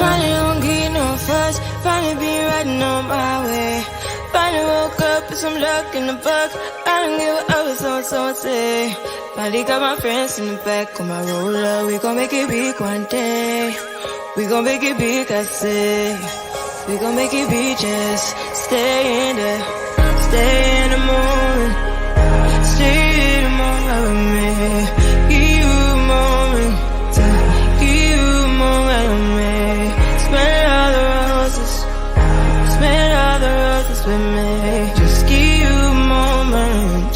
Finally don't get no fuss, finally be riding on my way. Finally woke up with some luck in the book. I don't give a what someone say. Finally got my friends in the back on my roller. We gon' make it big one day. We gon' make it big, I say. We gon' make it big, just stay in there. Stay in the moment. Stay in the moment with me. Give you a moment. Give you a moment with me. Smell all the roses. Smell all the roses with me. Just give you a moment.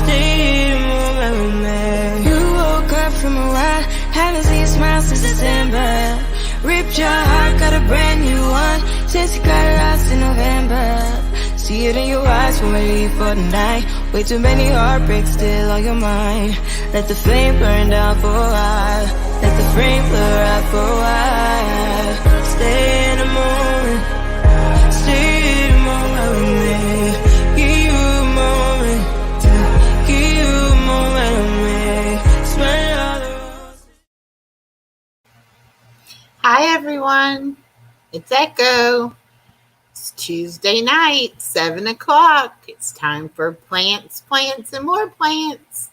Stay in the moment with me. You woke up from a while. Haven't seen you smile since December. Ripped your heart, got a brand new one. Since you got lost in November. See it in your eyes when we leave for the night. Way too many heartbreaks still on your mind. Let the flame burn down for a while. Let the flame blur out for a while. Stay in the moment. Stay in the moment with me. Give you a moment. Give you a moment with me. Smell all the roses. Hi everyone, it's Echo. It's Tuesday night, 7 o'clock. It's time for plants, and more plants.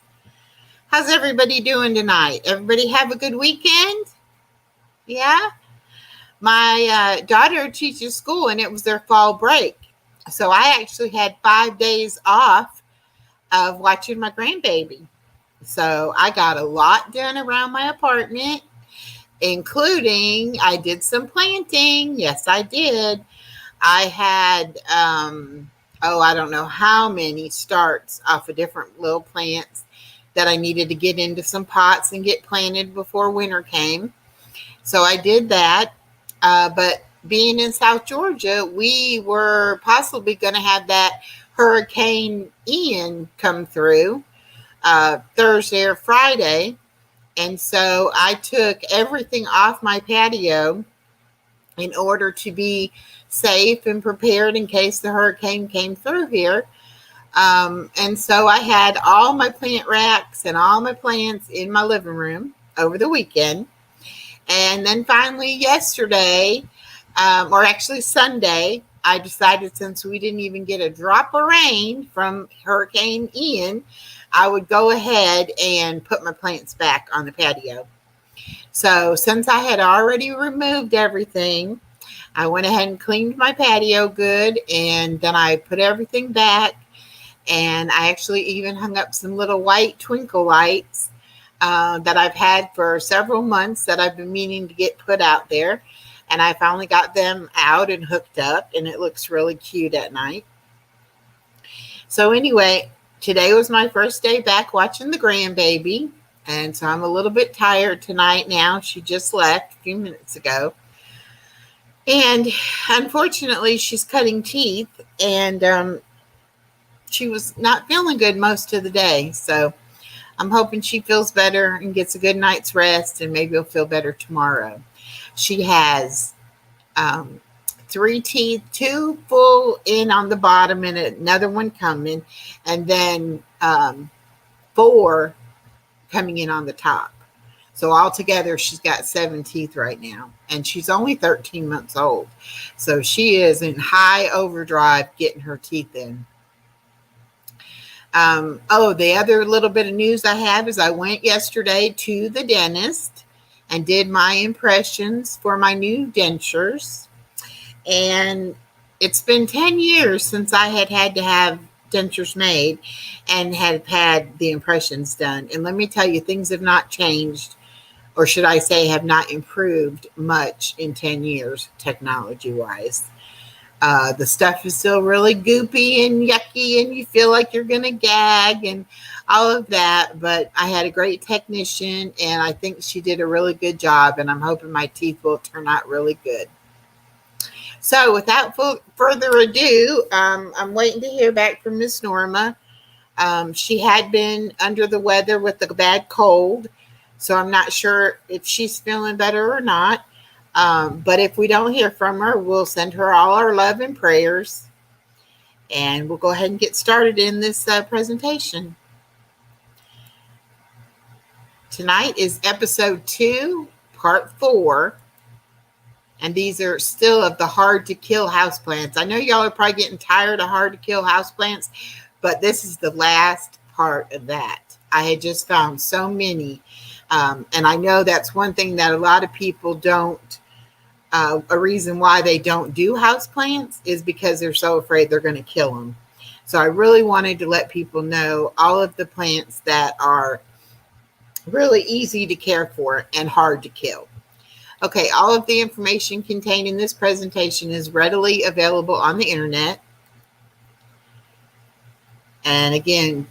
How's everybody doing tonight? Everybody have a good weekend? Yeah? My daughter teaches school and it was their fall break. So I actually had 5 days off of watching my grandbaby. So I got a lot done around my apartment, including I did some planting. Yes, I did. I had, I don't know how many starts off of different little plants that I needed to get into some pots and get planted before winter came. So I did that. But being in South Georgia, we were possibly going to have that Hurricane Ian come through Thursday or Friday. And so I took everything off my patio in order to be safe and prepared in case the hurricane came through here. And so I had all my plant racks and all my plants in my living room over the weekend. And then finally yesterday, or actually Sunday, I decided since we didn't even get a drop of rain from Hurricane Ian, I would go ahead and put my plants back on the patio. So since I had already removed everything, I went ahead and cleaned my patio good, and then I put everything back, and I actually even hung up some little white twinkle lights that I've had for several months that I've been meaning to get put out there, and I finally got them out and hooked up, and it looks really cute at night. So anyway, today was my first day back watching the grandbaby, and so I'm a little bit tired tonight now. She just left a few minutes ago. And unfortunately, she's cutting teeth, and she was not feeling good most of the day. So I'm hoping she feels better and gets a good night's rest, and maybe will feel better tomorrow. She has 3 teeth, 2 full in on the bottom and another one coming, and then 4 coming in on the top. So altogether, she's got 7 teeth right now, and she's only 13 months old. So she is in high overdrive getting her teeth in. The other little bit of news I have is I went yesterday to the dentist and did my impressions for my new dentures. And it's been 10 years since I had to have dentures made and had the impressions done. And let me tell you, things have not changed, or should I say have not improved much in 10 years technology-wise. The stuff is still really goopy and yucky, and you feel like you're going to gag and all of that. But I had a great technician, and I think she did a really good job, and I'm hoping my teeth will turn out really good. So without further ado, I'm waiting to hear back from Miss Norma. She had been under the weather with a bad cold, so I'm not sure if she's feeling better or not. But if we don't hear from her, we'll send her all our love and prayers. And we'll go ahead and get started in this presentation. Tonight is episode 2, part 4. And these are still of the hard to kill houseplants. I know y'all are probably getting tired of hard to kill houseplants, but this is the last part of that. I had just found so many. And I know that's one thing that a lot of people don't, a reason why they don't do houseplants is because they're so afraid they're going to kill them. So I really wanted to let people know all of the plants that are really easy to care for and hard to kill. Okay, all of the information contained in this presentation is readily available on the internet. And again,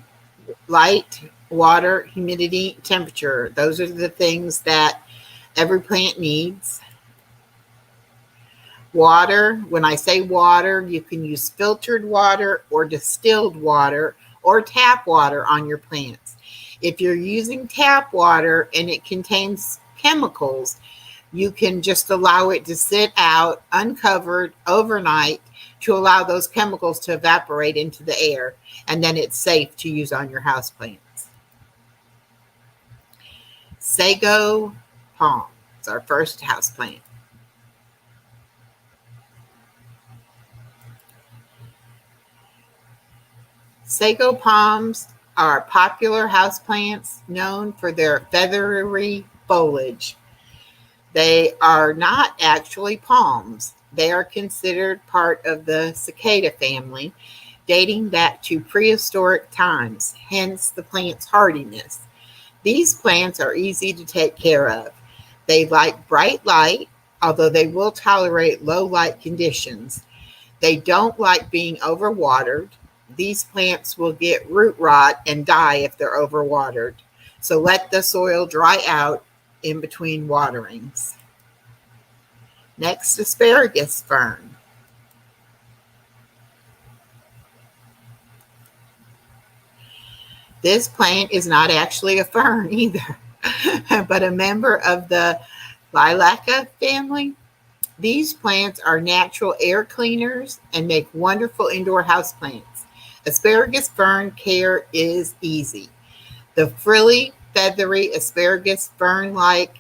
light, water, humidity, temperature, those are the things that every plant needs. Water, when I say water, you can use filtered water or distilled water or tap water on your plants. If you're using tap water and it contains chemicals, you can just allow it to sit out uncovered overnight to allow those chemicals to evaporate into the air, and then it's safe to use on your houseplants. Sego Palm is our first houseplant. Sego palms are popular houseplants known for their feathery foliage. They are not actually palms. They are considered part of the cicada family, dating back to prehistoric times, hence the plant's hardiness. These plants are easy to take care of. They like bright light, although they will tolerate low light conditions. They don't like being overwatered. These plants will get root rot and die if they're overwatered. So let the soil dry out in between waterings. Next, Asparagus Fern. This plant is not actually a fern either, but a member of the Lilaca family. These plants are natural air cleaners and make wonderful indoor houseplants. Asparagus fern care is easy. The frilly, feathery asparagus fern-like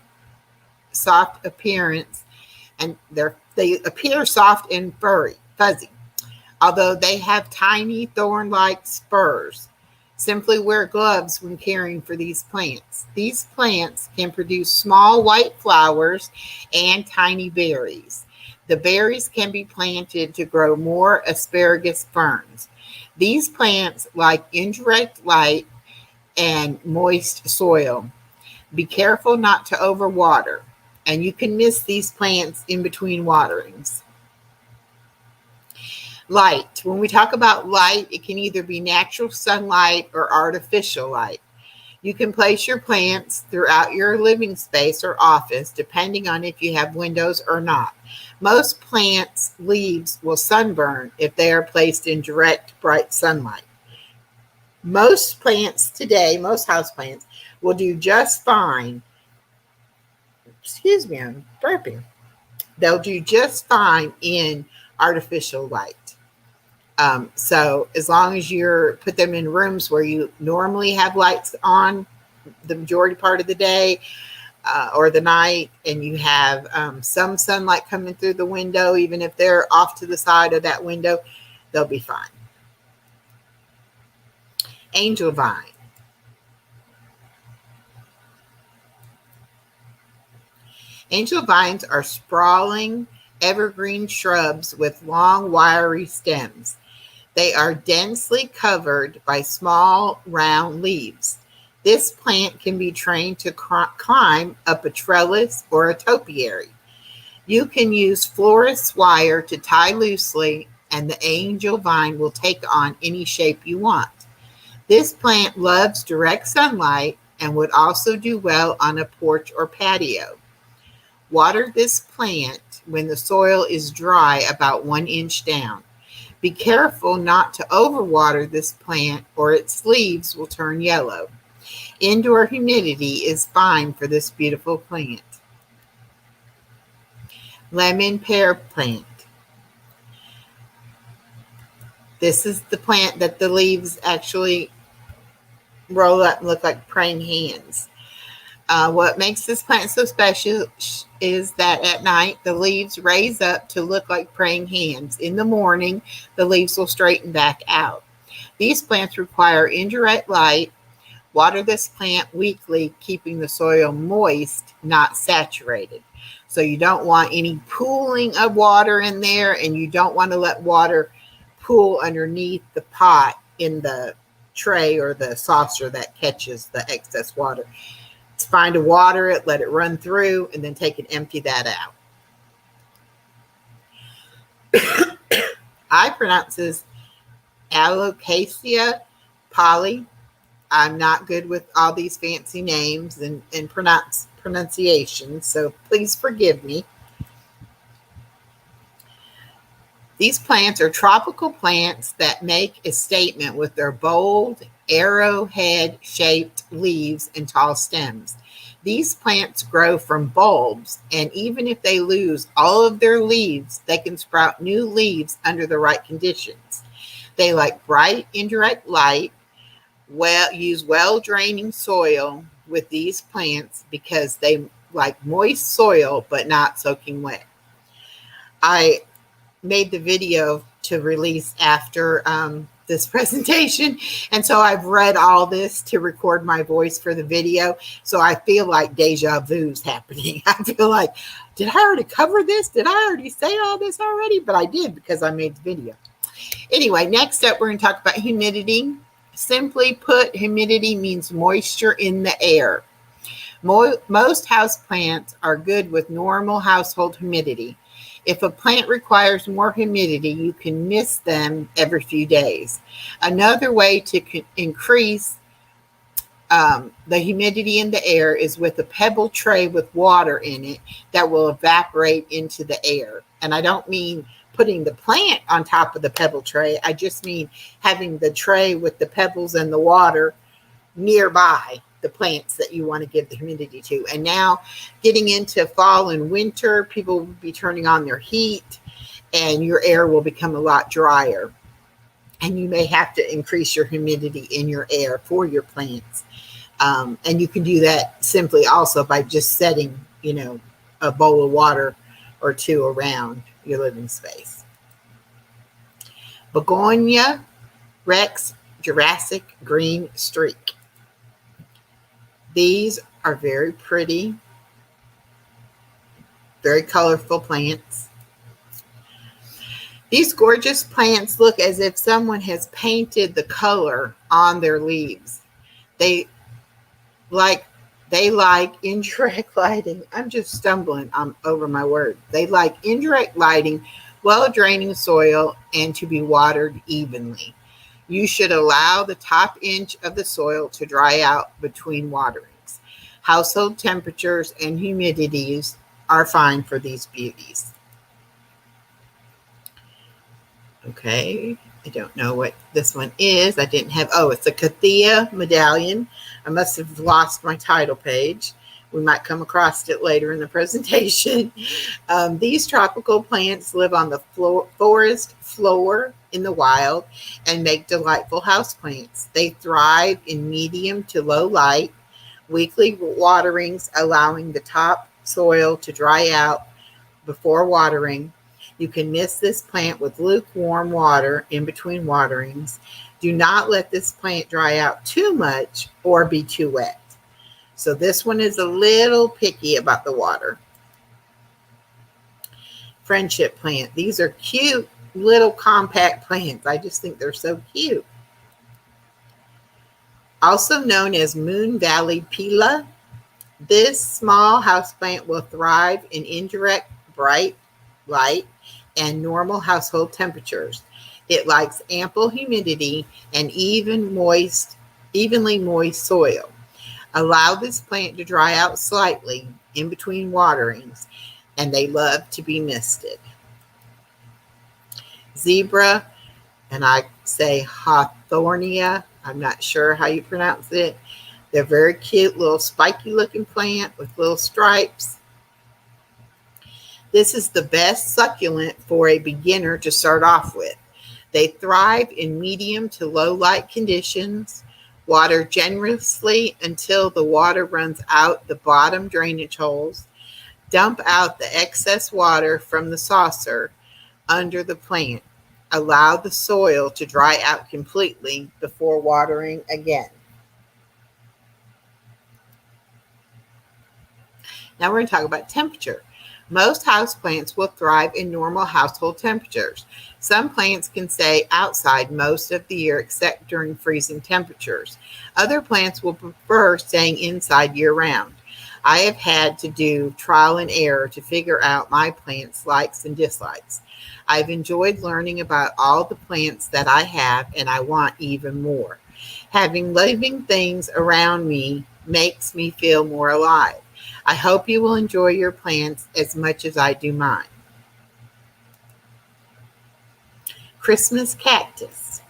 soft appearance, and they appear soft and fuzzy, although they have tiny thorn-like spurs. Simply wear gloves when caring for these plants. These plants can produce small white flowers and tiny berries. The berries can be planted to grow more asparagus ferns. These plants like indirect light and moist soil. Be careful not to overwater, and you can miss these plants in between waterings. Light. When we talk about light, it can either be natural sunlight or artificial light. You can place your plants throughout your living space or office, depending on if you have windows or not. Most plants' leaves will sunburn if they are placed in direct, bright sunlight. Most plants today, most houseplants, will do just fine. Excuse me, I'm burping. They'll do just fine in artificial light. So as long as you put them in rooms where you normally have lights on the majority part of the day or the night, and you have some sunlight coming through the window, even if they're off to the side of that window, they'll be fine. Angel vine. Angel vines are sprawling evergreen shrubs with long, wiry stems. They are densely covered by small, round leaves. This plant can be trained to climb up a trellis or a topiary. You can use florist's wire to tie loosely, and the angel vine will take on any shape you want. This plant loves direct sunlight and would also do well on a porch or patio. Water this plant when the soil is dry, about 1 inch down. Be careful not to overwater this plant or its leaves will turn yellow. Indoor humidity is fine for this beautiful plant. Lemon pear plant. This is the plant that the leaves actually roll up and look like praying hands. What makes this plant so special is that at night the leaves raise up to look like praying hands. In the morning, the leaves will straighten back out. These plants require indirect light. Water this plant weekly, keeping the soil moist, not saturated. So you don't want any pooling of water in there, and you don't want to let water pool underneath the pot in the tray or the saucer that catches the excess water. It's fine to water it, let it run through, and then take and empty that out. I pronounce this Alocasia poly. I'm not good with all these fancy names and pronunciation, so please forgive me. These plants are tropical plants that make a statement with their bold, arrowhead-shaped leaves and tall stems. These plants grow from bulbs, and even if they lose all of their leaves, they can sprout new leaves under the right conditions. They like bright, indirect light. Use well-draining soil with these plants because they like moist soil but not soaking wet. I made the video to release after this presentation, and so I've read all this to record my voice for the video, so I feel like deja vu's happening. I feel like, did I already cover this? Did I already say all this already? But I did, because I made the video. Anyway, next up we're going to talk about humidity. Simply put, humidity means moisture in the air. Most houseplants are good with normal household humidity. If a plant requires more humidity, you can mist them every few days. Another way to increase the humidity in the air is with a pebble tray with water in it that will evaporate into the air. And I don't mean putting the plant on top of the pebble tray. I just mean having the tray with the pebbles and the water nearby the plants that you want to give the humidity to. And now getting into fall and winter, people will be turning on their heat and your air will become a lot drier. And you may have to increase your humidity in your air for your plants. And you can do that simply also by just setting, a bowl of water or two around your living space. Begonia Rex Jurassic Green Streak. These are very pretty, very colorful plants. These gorgeous plants look as if someone has painted the color on their leaves. They like indirect lighting. I'm just stumbling over my word. They like indirect lighting, well-draining soil, and to be watered evenly. You should allow the top inch of the soil to dry out between waterings. Household temperatures and humidities are fine for these beauties. Okay, I don't know what this one is. I didn't have, it's a Kathia Medallion. I must have lost my title page. We might come across it later in the presentation. These tropical plants live on the forest floor in the wild and make delightful houseplants. They thrive in medium to low light, weekly waterings allowing the top soil to dry out before watering. You can mist this plant with lukewarm water in between waterings. Do not let this plant dry out too much or be too wet. So this one is a little picky about the water. Friendship plant. These are cute little compact plants. I just think they're so cute. Also known as Moon Valley Pila, this small houseplant will thrive in indirect bright light and normal household temperatures. It likes ample humidity and evenly moist soil. Allow this plant to dry out slightly in between waterings, and they love to be misted. Zebra, and I say Hawthornia. I'm not sure how you pronounce it. They're very cute, little spiky looking plant with little stripes. This is the best succulent for a beginner to start off with. They thrive in medium to low light conditions. Water generously until the water runs out the bottom drainage holes. Dump out the excess water from the saucer under the plant. Allow the soil to dry out completely before watering again. Now we're going to talk about temperature. Most houseplants will thrive in normal household temperatures. Some plants can stay outside most of the year except during freezing temperatures. Other plants will prefer staying inside year-round. I have had to do trial and error to figure out my plants' likes and dislikes. I've enjoyed learning about all the plants that I have, and I want even more. Having living things around me makes me feel more alive. I hope you will enjoy your plants as much as I do mine. Christmas cactus.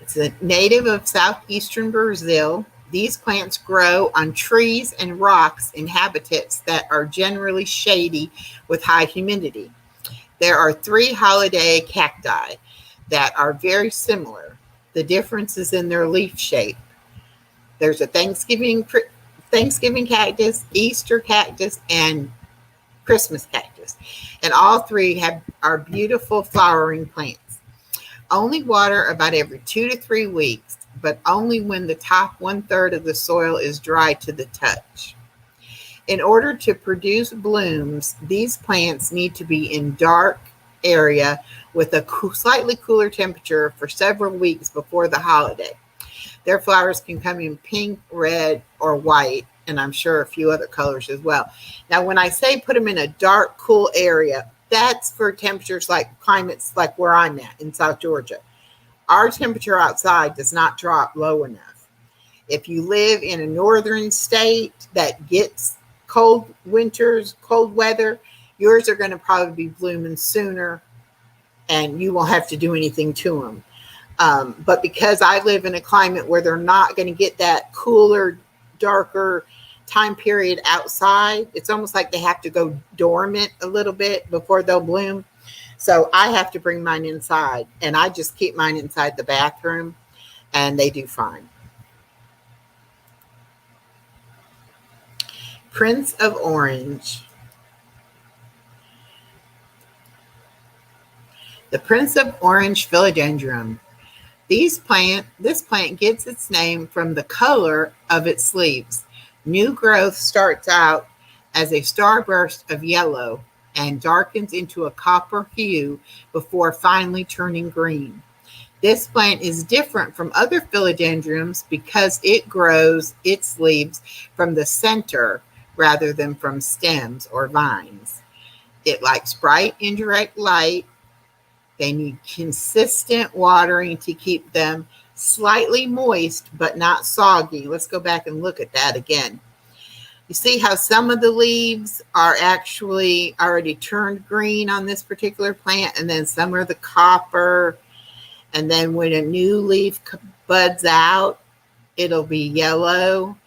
It's a native of southeastern Brazil. These plants grow on trees and rocks in habitats that are generally shady with high humidity. There are 3 holiday cacti that are very similar. The difference is in their leaf shape. There's a Thanksgiving cactus, Easter cactus, and Christmas cactus. And all 3 are beautiful flowering plants. Only water about every 2 to 3 weeks, but only when the top 1/3 of the soil is dry to the touch. In order to produce blooms, these plants need to be in dark area with a slightly cooler temperature for several weeks before the holiday. Their flowers can come in pink, red, or white, and I'm sure a few other colors as well. Now, when I say put them in a dark, cool area, that's for temperatures like climates like where I'm at in South Georgia. Our temperature outside does not drop low enough. If you live in a northern state that gets cold winters, cold weather, yours are going to probably be blooming sooner, and you won't have to do anything to them. But because I live in a climate where they're not going to get that cooler, darker time period outside, it's almost like they have to go dormant a little bit before they'll bloom. So I have to bring mine inside, and I just keep mine inside the bathroom, and they do fine. Prince of Orange. The Prince of Orange Philodendron. This plant gets its name from the color of its leaves. New growth starts out as a starburst of yellow and darkens into a copper hue before finally turning green. This plant is different from other philodendrons because it grows its leaves from the center rather than from stems or vines. It likes bright indirect light. They need consistent watering to keep them slightly moist but not soggy. Let's go back and look at that again. You see how some of the leaves are actually already turned green on this particular plant, and then some are the copper, and then when a new leaf buds out, it'll be yellow,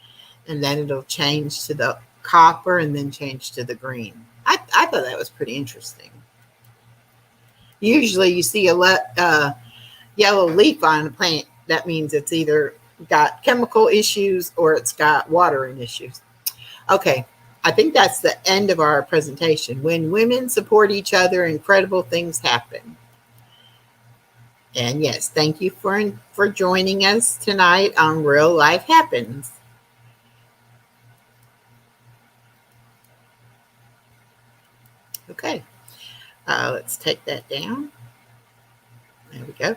and then it'll change to the copper and then change to the green. I thought that was pretty interesting. Usually you see a yellow leaf on a plant, that means it's either got chemical issues or it's got watering issues. Okay, I think that's the end of our presentation. When women support each other, incredible things happen. And yes, thank you for joining us tonight on Real Life Happens. Okay, let's take that down. There we go.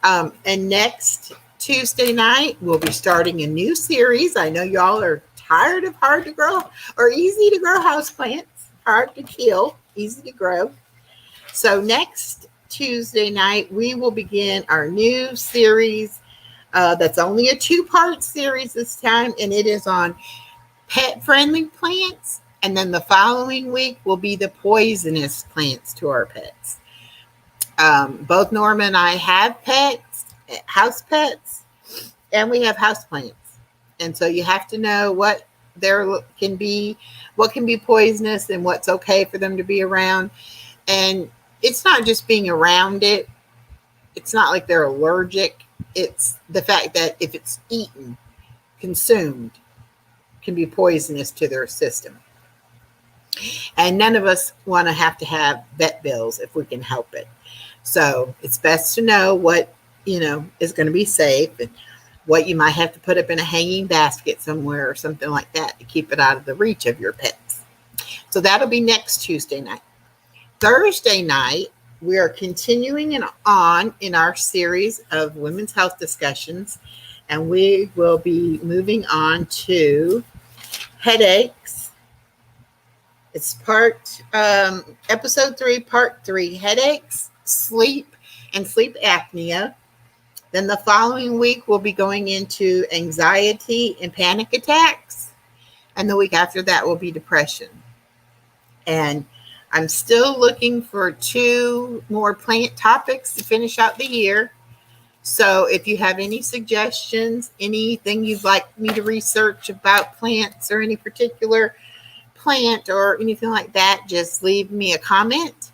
And next Tuesday night, we'll be starting a new series. I know y'all are tired of hard to grow or easy to grow houseplants. Hard to kill, easy to grow. So next Tuesday night, we will begin our new series. That's only a 2-part series this time, and it is on pet-friendly plants. And then the following week will be the poisonous plants to our pets. Both Norma and I have pets, house pets, and we have house plants. And so you have to know what can be poisonous and what's okay for them to be around. And it's not just being around it. it's not like they're allergic. It's the fact that if it's eaten, consumed, can be poisonous to their system. And none of us want to have vet bills if we can help it. So it's best to know what, is going to be safe and what you might have to put up in a hanging basket somewhere or something like that to keep it out of the reach of your pets. So that'll be next Tuesday night. Thursday night, we are continuing on in our series of women's health discussions, and we will be moving on to headaches. It's episode 3, part 3, headaches, sleep, and sleep apnea. Then the following week, we'll be going into anxiety and panic attacks. And the week after that will be depression. And I'm still looking for 2 more plant topics to finish out the year. So if you have any suggestions, anything you'd like me to research about plants or any particular plant or anything like that, just leave me a comment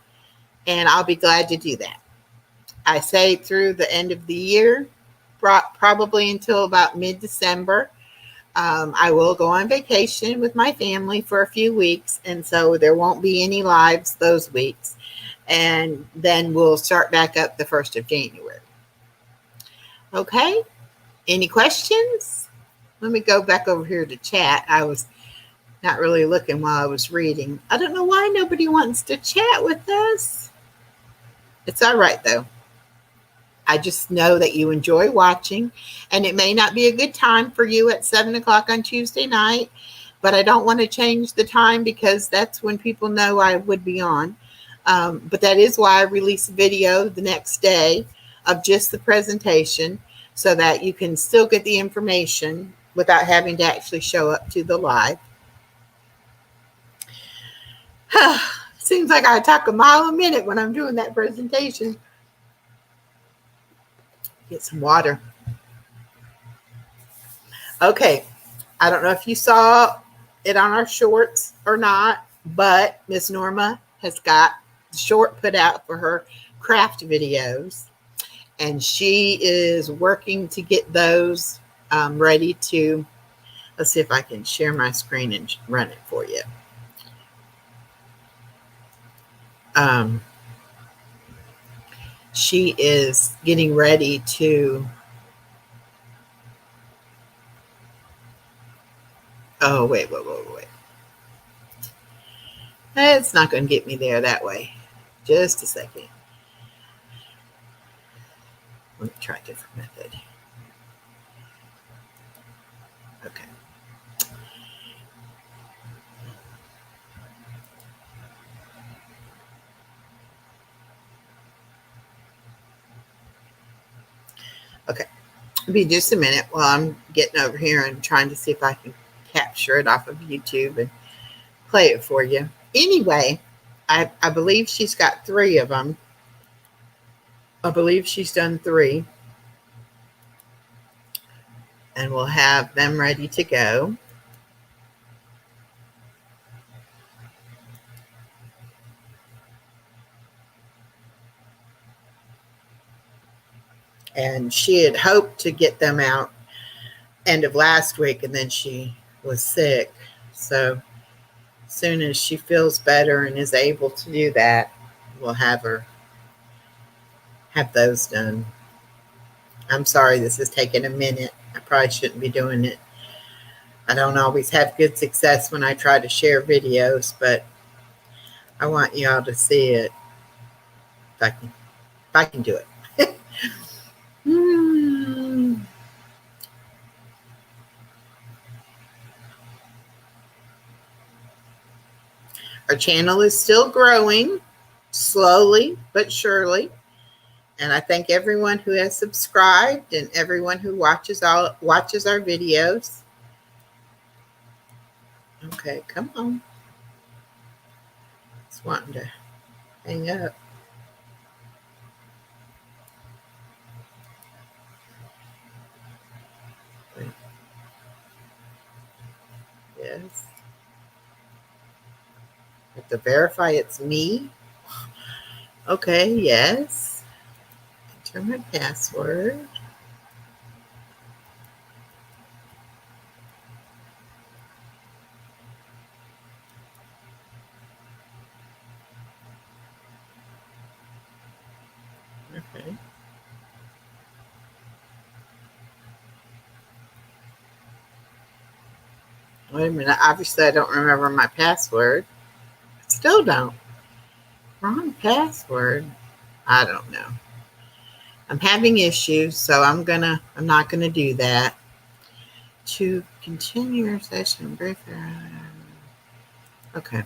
and I'll be glad to do that. I say through the end of the year, probably until about mid-December. I will go on vacation with my family for a few weeks, and so there won't be any lives those weeks. And then we'll start back up the 1st of January. Okay? Any questions? Let me go back over here to chat. I was not really looking while I was reading. I don't know why nobody wants to chat with us. It's all right, though. I just know that you enjoy watching, and it may not be a good time for you at 7 o'clock on Tuesday night, but I don't want to change the time because that's when people know I would be on. But that is why I release a video the next day of just the presentation so that you can still get the information without having to actually show up to the live. Seems like I talk a mile a minute when I'm doing that presentation. Get some water. Okay, I don't know if you saw it on our shorts or not, but Miss Norma has got the short put out for her craft videos, and she is working to get those ready to, let's see if I can share my screen and run it for you. She is getting ready to, oh, wait. It's not going to get me there that way. Just a second. Let me try a different method. Okay. Okay. It'll be just a minute while I'm getting over here and trying to see if I can capture it off of YouTube and play it for you. Anyway, I believe she's got 3 of them. I believe she's done 3. And we'll have them ready to go. And she had hoped to get them out end of last week, and then she was sick. So as soon as she feels better and is able to do that, we'll have those done. I'm sorry this is taking a minute. I probably shouldn't be doing it. I don't always have good success when I try to share videos, but I want y'all to see it if I can do it. Our channel is still growing, slowly but surely. And I thank everyone who has subscribed and everyone who watches our videos. Okay, come on. It's wanting to hang up. Wait. Yes. Have to verify it's me. Okay, yes. Enter my password. Okay. Wait a minute. Obviously, I don't remember my password. Still don't. Wrong password. I don't know. I'm having issues, so I'm not gonna do that. To continue your session, okay.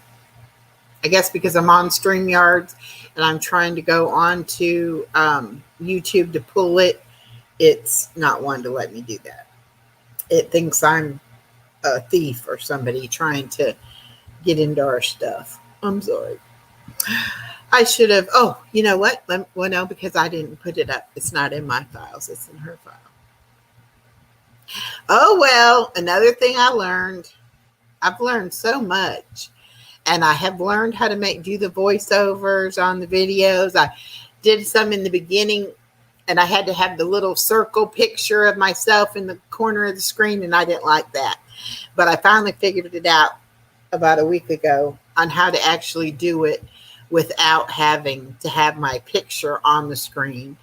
I guess because I'm on StreamYards and I'm trying to go on to YouTube to pull it, it's not wanting to let me do that. It thinks I'm a thief or somebody trying to get into our stuff. I'm sorry. I should have. Oh, you know what? Well, no, because I didn't put it up. It's not in my files. It's in her file. Oh, well, another thing I learned. I've learned so much. And I have learned how to do the voiceovers on the videos. I did some in the beginning, and I had to have the little circle picture of myself in the corner of the screen, and I didn't like that. But I finally figured it out about a week ago on how to actually do it without having to have my picture on the screen.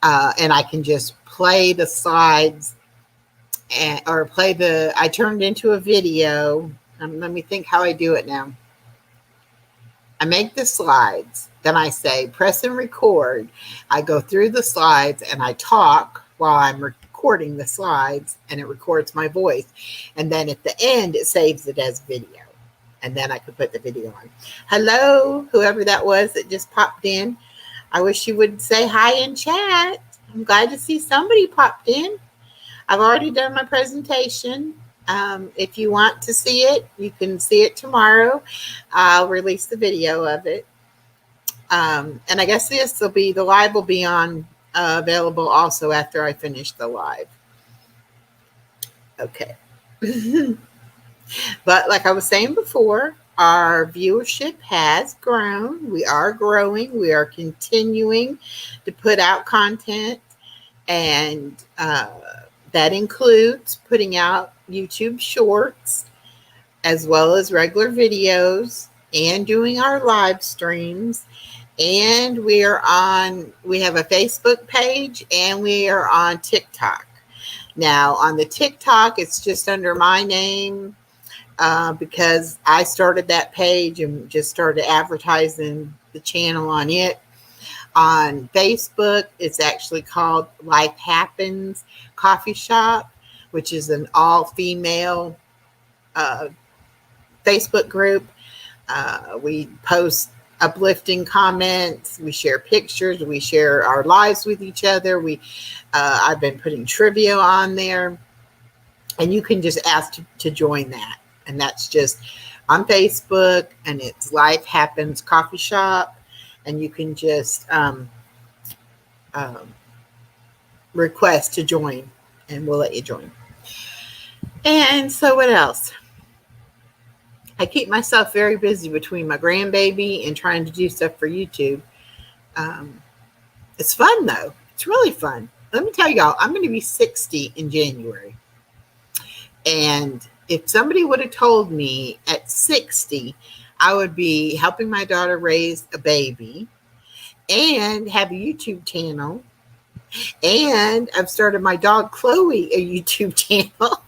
And I can just play the slides I turned into a video. Let me think how I do it now. I make the slides, then I say press and record. I go through the slides and I talk while I'm recording the slides, and it records my voice. And then at the end, it saves it as video. And then I could put the video on. Hello, whoever that was that just popped in. I wish you would say hi in chat. I'm glad to see somebody popped in. I've already done my presentation. If you want to see it, you can see it tomorrow. I'll release the video of it. And I guess the live will be on available also after I finish the live. Okay. But like I was saying before, our viewership has grown. We are growing. We are continuing to put out content, and that includes putting out YouTube shorts as well as regular videos and doing our live streams. And we have a Facebook page, and we are on TikTok. Now on the TikTok, it's just under my name because I started that page and just started advertising the channel on it. On Facebook, it's actually called Life Happens Coffee Shop, which is an all-female Facebook group. We post uplifting comments. We share pictures. We share our lives with each other. I've been putting trivia on there, and you can just ask to join that. And that's just on Facebook, and it's Life Happens Coffee Shop. And you can just request to join, and we'll let you join. And so what else? I keep myself very busy between my grandbaby and trying to do stuff for YouTube. It's fun, though. It's really fun. Let me tell y'all, I'm going to be 60 in January. And if somebody would have told me at 60, I would be helping my daughter raise a baby and have a YouTube channel. And I've started my dog Chloe a YouTube channel.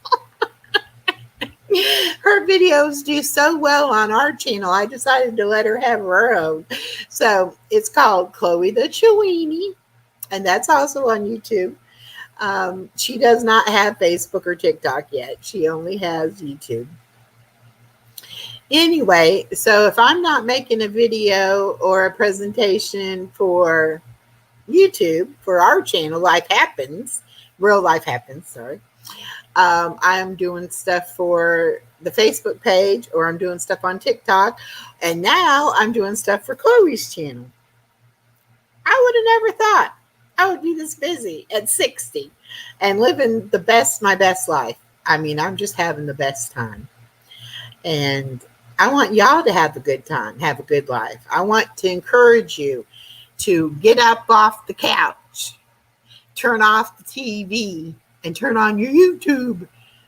Her videos do so well on our channel, I decided to let her have her own. So it's called Chloe the Chewini, and that's also on YouTube. She does not have Facebook or TikTok yet. She only has YouTube. Anyway, so if I'm not making a video or a presentation for YouTube, for our channel, Real Life Happens, sorry. I'm doing stuff for the Facebook page, or I'm doing stuff on TikTok, and now I'm doing stuff for Chloe's channel. I would have never thought I would be this busy at 60 and living my best life. I mean, I'm just having the best time. And I want y'all to have a good time, have a good life. I want to encourage you to get up off the couch turn off the TV and turn on your YouTube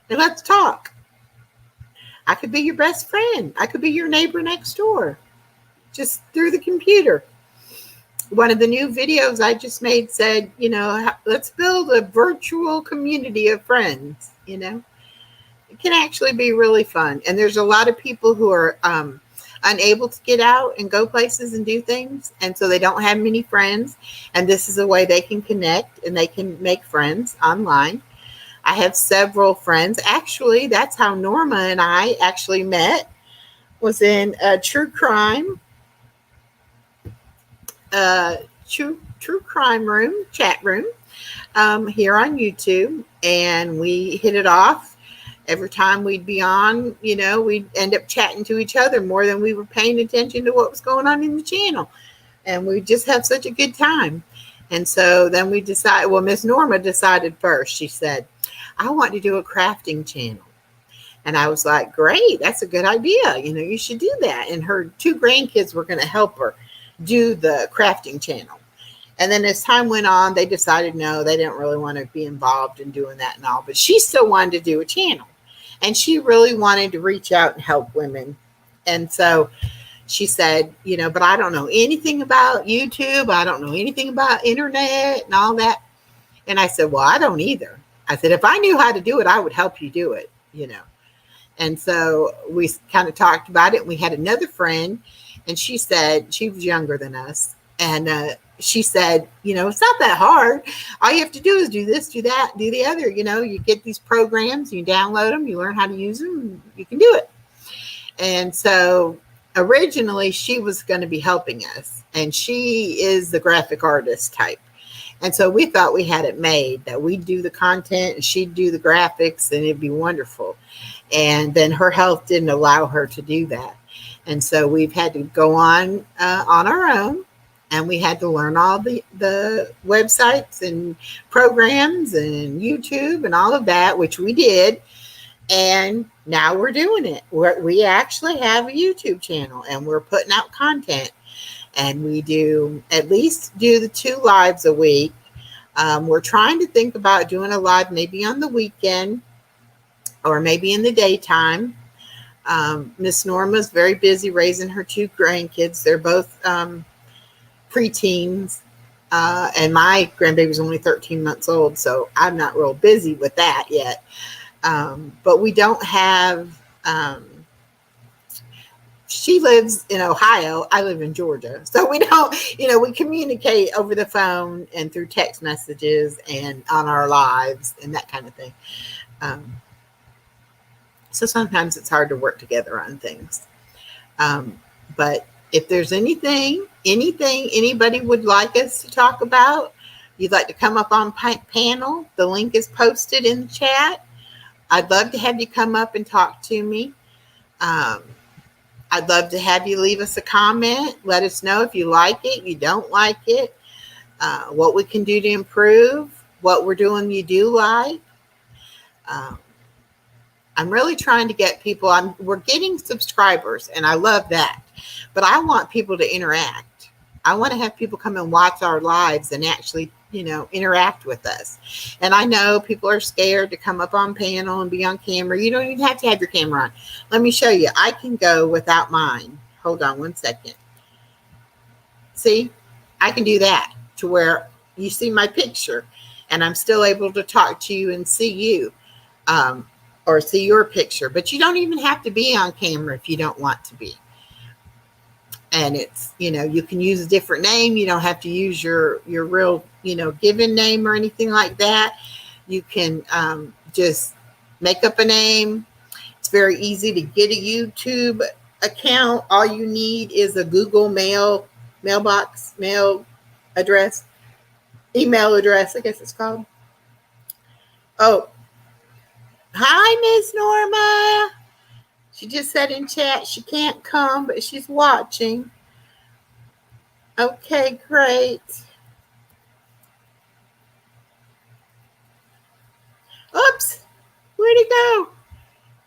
and let's talk. I could be your best friend. I could be your neighbor next door, just through the computer. One of the new videos I just made said, let's build a virtual community of friends, It can actually be really fun. And there's a lot of people who are unable to get out and go places and do things. And so they don't have many friends. And this is a way they can connect and they can make friends online. I have several friends. Actually, that's how Norma and I actually met, was in a true crime chat room here on YouTube, and we hit it off. Every time we'd be on, we'd end up chatting to each other more than we were paying attention to what was going on in the channel, and we just have such a good time. And so then we decided, Miss Norma decided first. She said, I want to do a crafting channel. And I was like, great, that's a good idea. You should do that. And her 2 grandkids were going to help her do the crafting channel. And then as time went on, they decided, no, they didn't really want to be involved in doing that and all. But she still wanted to do a channel. And she really wanted to reach out and help women. And so she said, but I don't know anything about YouTube. I don't know anything about internet and all that. And I said, well, I don't either. I said, if I knew how to do it, I would help you do it, And so we kind of talked about it. We had another friend, and she said, she was younger than us. And she said, it's not that hard. All you have to do is do this, do that, do the other. You get these programs, you download them, you learn how to use them, you can do it. And so originally she was going to be helping us, and she is the graphic artist type. And so we thought we had it made, that we'd do the content and she'd do the graphics, and it'd be wonderful. And then her health didn't allow her to do that. And so we've had to go on our own, and we had to learn all the websites and programs and YouTube and all of that, which we did. And now we're doing it. We actually have a YouTube channel, and we're putting out content. And we do at least do the 2 lives a week. We're trying to think about doing a live maybe on the weekend or maybe in the daytime. Miss Norma's very busy raising her 2 grandkids. They're both preteens. And my grandbaby's only 13 months old, so I'm not real busy with that yet. But we don't have... she lives in Ohio. I live in Georgia. So we don't, we communicate over the phone and through text messages and on our lives and that kind of thing. So sometimes it's hard to work together on things. But if there's anything anybody would like us to talk about, you'd like to come up on panel, the link is posted in the chat. I'd love to have you come up and talk to me. I'd love to have you leave us a comment. Let us know if you like it, you don't like it, what we can do to improve, what we're doing you do like. I'm really trying to get people. We're getting subscribers, and I love that. But I want people to interact. I want to have people come and watch our lives and actually, interact with us. And I know people are scared to come up on panel and be on camera. You don't even have to have your camera on. Let me show you. I can go without mine. Hold on one second. See, I can do that to where you see my picture, and I'm still able to talk to you and see you, or see your picture. But you don't even have to be on camera if you don't want to be. And it's, you can use a different name. You don't have to use your real, given name or anything like that. You can just make up a name. It's very easy to get a YouTube account. All you need is a Google mailbox, email address, I guess it's called. Oh, hi, Miss Norma. She just said in chat she can't come, but she's watching. Okay, great. Oops, where'd it go?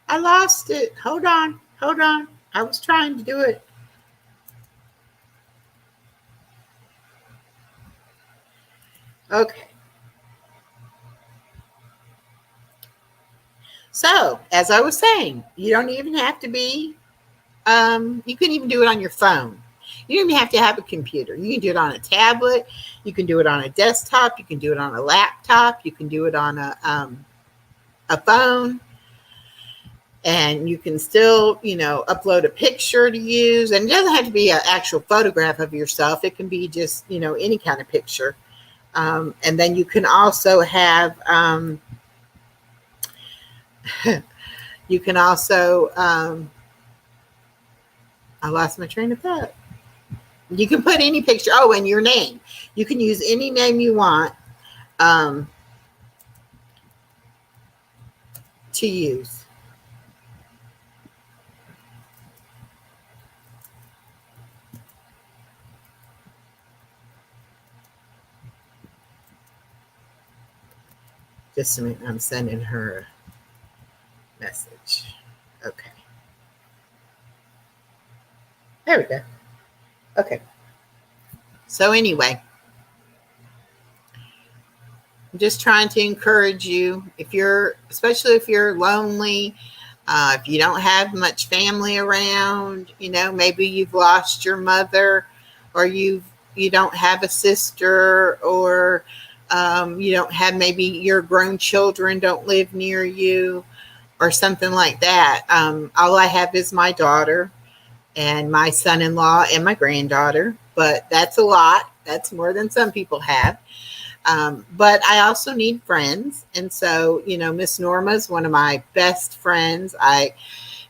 I lost it. Hold on. I was trying to do it. Okay. So, as I was saying, you don't even have to be, you can even do it on your phone. You don't even have to have a computer. You can do it on a tablet. You can do it on a desktop. You can do it on a laptop. You can do it on a phone. And you can still, upload a picture to use. And it doesn't have to be an actual photograph of yourself. It can be just, any kind of picture. And then you can also have, I lost my train of thought. You can put any picture. Oh, and your name. You can use any name you want to use. Just a minute. I'm sending her a message. Okay. There we go. Okay. So anyway, I'm just trying to encourage you, especially if you're lonely, if you don't have much family around, maybe you've lost your mother, or you don't have a sister, or you don't have, maybe your grown children don't live near you, or something like that. All I have is my daughter and my son-in-law and my granddaughter, but that's a lot. That's more than some people have. But I also need friends. And so, Miss Norma is one of my best friends. I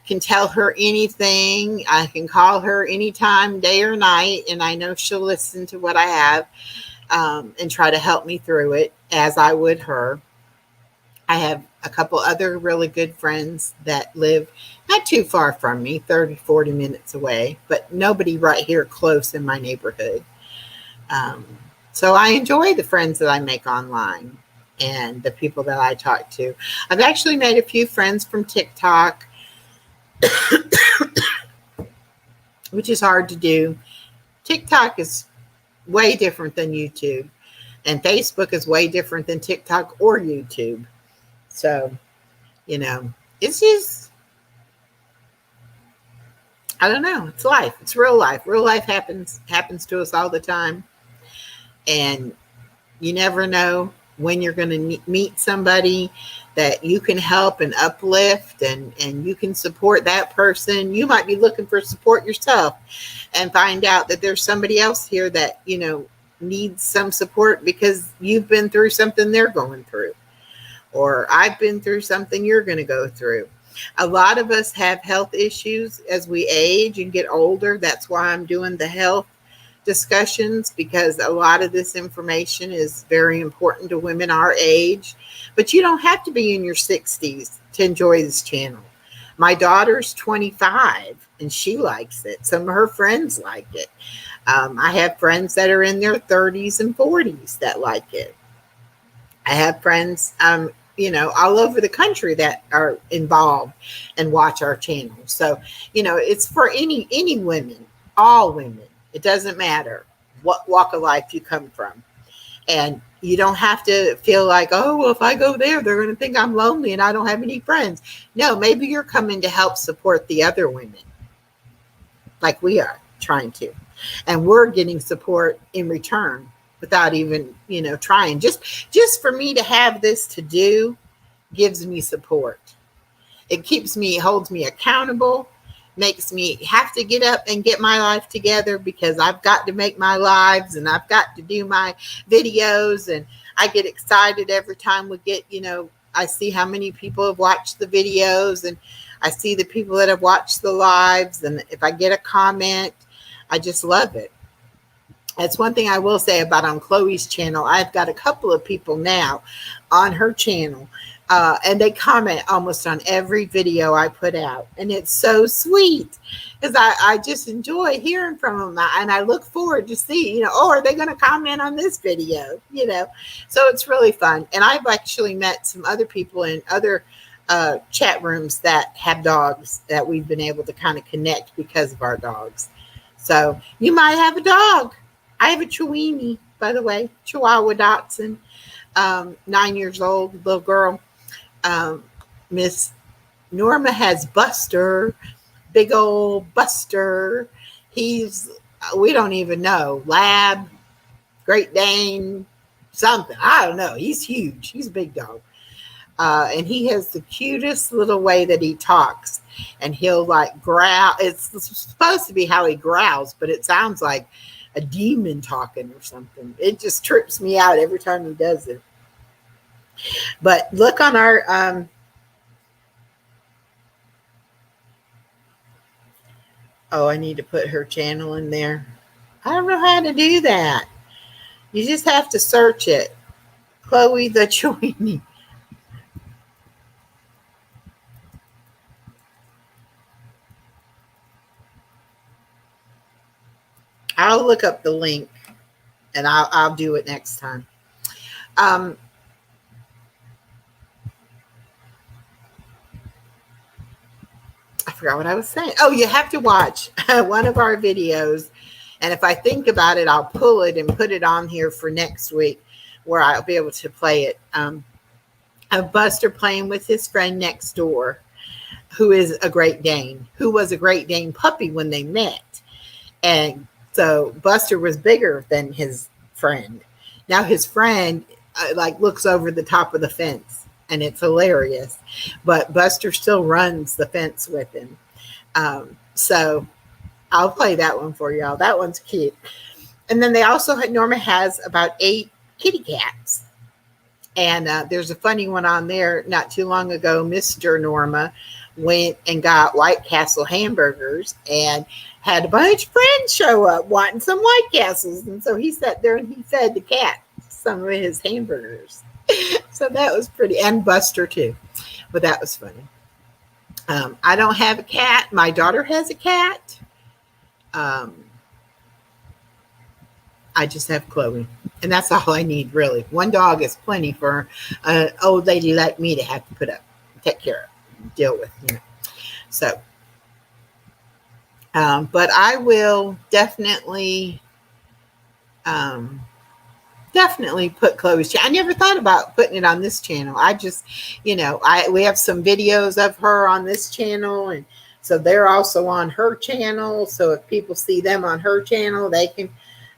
can tell her anything. I can call her anytime, day or night, and I know she'll listen to what I have and try to help me through it as I would her. I have a couple other really good friends that live not too far from me, 30, 40 minutes away, but nobody right here close in my neighborhood. So I enjoy the friends that I make online and the people that I talk to. I've actually made a few friends from TikTok, which is hard to do. TikTok is way different than YouTube, and Facebook is way different than TikTok or YouTube. So, it's just, I don't know. It's life. It's real life. Real life happens to us all the time. And you never know when you're going to meet somebody that you can help and uplift, and you can support that person. You might be looking for support yourself and find out that there's somebody else here that, needs some support because you've been through something they're going through. Or I've been through something you're going to go through. A lot of us have health issues as we age and get older. That's why I'm doing the health discussions, because a lot of this information is very important to women our age. But you don't have to be in your 60s to enjoy this channel. My daughter's 25 and she likes it. Some of her friends like it. I have friends that are in their 30s and 40s that like it. I have friends, all over the country that are involved and watch our channel. So, it's for any women, all women. It doesn't matter what walk of life you come from. And you don't have to feel like, oh, well, if I go there, they're going to think I'm lonely and I don't have any friends. No, maybe you're coming to help support the other women like we are trying to. And we're getting support in return without even, trying. Just for me to have this to do gives me support. It holds me accountable, makes me have to get up and get my life together, because I've got to make my lives and I've got to do my videos. And I get excited every time we get, I see how many people have watched the videos, and I see the people that have watched the lives. And if I get a comment, I just love it. That's one thing I will say about on Chloe's channel. I've got a couple of people now on her channel, and they comment almost on every video I put out. And it's so sweet, because I just enjoy hearing from them. And I look forward to see, are they going to comment on this video? So it's really fun. And I've actually met some other people in other chat rooms that have dogs that we've been able to kind of connect because of our dogs. So you might have a dog. I have a Chiweenie, by the way, Chihuahua Dotson, 9 years old, little girl. Miss Norma has Buster, big old Buster. We don't even know, Lab, Great Dane, something. I don't know. He's huge. He's a big dog. And he has the cutest little way that he talks. And he'll like growl. It's supposed to be how he growls, but it sounds like a demon talking or something. It just trips me out every time he does it. But look on our oh, I need to put her channel in there. I don't know how to do that. You just have to search it. Chloe the Choini. I'll look up the link and I'll do it next time. I forgot what I was saying. Oh, you have to watch one of our videos. And if I think about it, I'll pull it and put it on here for next week where I'll be able to play it. Of Buster playing with his friend next door, who is a Great Dane, who was a Great Dane puppy when they met. And so Buster was bigger than his friend. Now his friend like looks over the top of the fence, and it's hilarious. But Buster still runs the fence with him. So I'll play that one for y'all. That one's cute. And then they also had, Norma has about 8 kitty cats. And there's a funny one on there. Not too long ago, Mr. Norma went and got White Castle hamburgers and had a bunch of friends show up wanting some White Castles. And so he sat there and he fed the cat some of his hamburgers. So that was pretty. And Buster too. But that was funny. I don't have a cat. My daughter has a cat. I just have Chloe, and that's all I need, really. One dog is plenty for an old lady like me to have to put up, take care of, deal with, you know. So, but I will definitely put Chloe's channel. I never thought about putting it on this channel. I just, you know, we have some videos of her on this channel, and so they're also on her channel. So if people see them on her channel, they can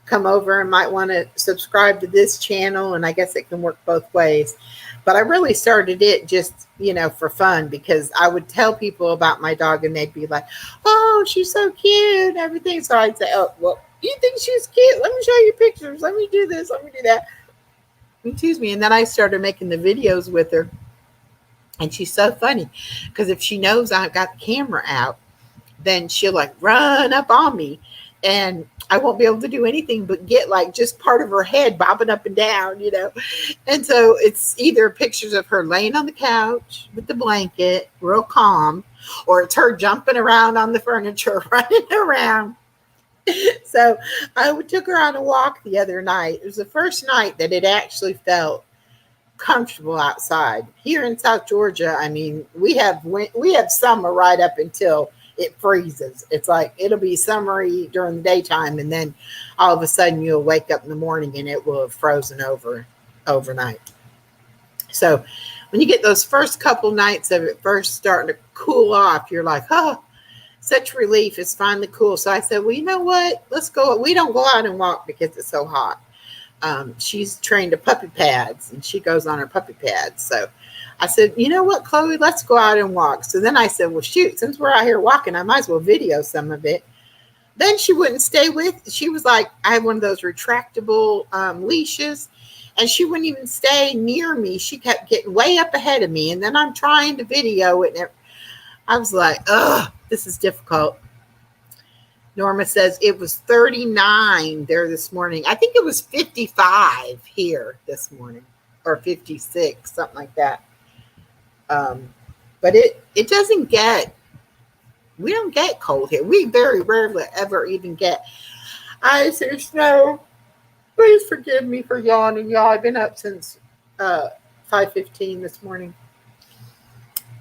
come over and might want to subscribe to this channel. And I guess it can work both ways. But I really started it just, you know, for fun, because I would tell people about my dog and they'd be like, oh, she's so cute and everything. So I'd say, oh, well, you think she's cute? Let me show you pictures. Let me do this. Let me do that. Excuse me. And then I started making the videos with her. And she's so funny, because if she knows I've got the camera out, then she'll like run up on me, and I won't be able to do anything but get like just part of her head bobbing up and down, you know. And so it's either pictures of her laying on the couch with the blanket, real calm, or it's her jumping around on the furniture, running around. So I took her on a walk the other night. It was the first night that it actually felt comfortable outside. Here in South Georgia, I mean, we have summer right up until it freezes. It's like it'll be summery during the daytime, and then all of a sudden you'll wake up in the morning and it will have frozen over overnight. So when you get those first couple nights of it first starting to cool off, you're like, oh, such relief. It's finally cool. So I said, well, you know what? Let's go. We don't go out and walk because it's so hot. She's trained to puppy pads, and she goes on her puppy pads. So I said, you know what, Chloe, let's go out and walk. So then I said, well, shoot, since we're out here walking, I might as well video some of it. Then she wouldn't stay with. She was like, I have one of those retractable leashes, and she wouldn't even stay near me. She kept getting way up ahead of me, and then I'm trying to video it. And I was like, ugh, this is difficult. Norma says it was 39 there this morning. I think it was 55 here this morning, or 56, something like that. But it doesn't get, we don't get cold here. We very rarely ever even get ice or snow. Please forgive me for yawning, y'all. I've been up since 5:15 this morning.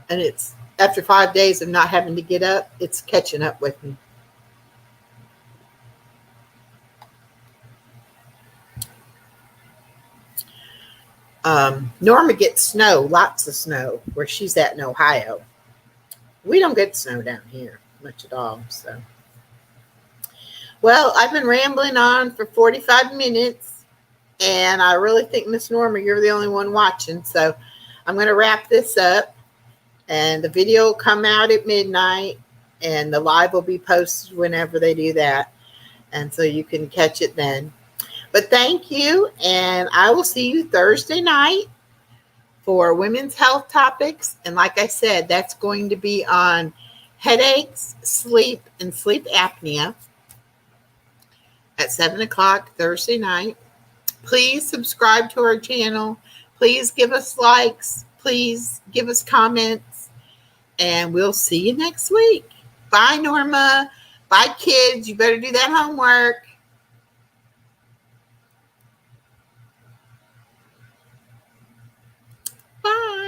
And it's after 5 days of not having to get up, it's catching up with me. Norma gets snow, lots of snow, where she's at in Ohio. We don't get snow down here much at all. So, well, I've been rambling on for 45 minutes, and I really think, Miss Norma, you're the only one watching. So I'm going to wrap this up, and the video will come out at midnight, and the live will be posted whenever they do that. And so you can catch it then. But thank you, and I will see you Thursday night for women's health topics. And like I said, that's going to be on headaches, sleep, and sleep apnea at 7 o'clock Thursday night. Please subscribe to our channel. Please give us likes. Please give us comments. And we'll see you next week. Bye, Norma. Bye, kids. You better do that homework. Bye.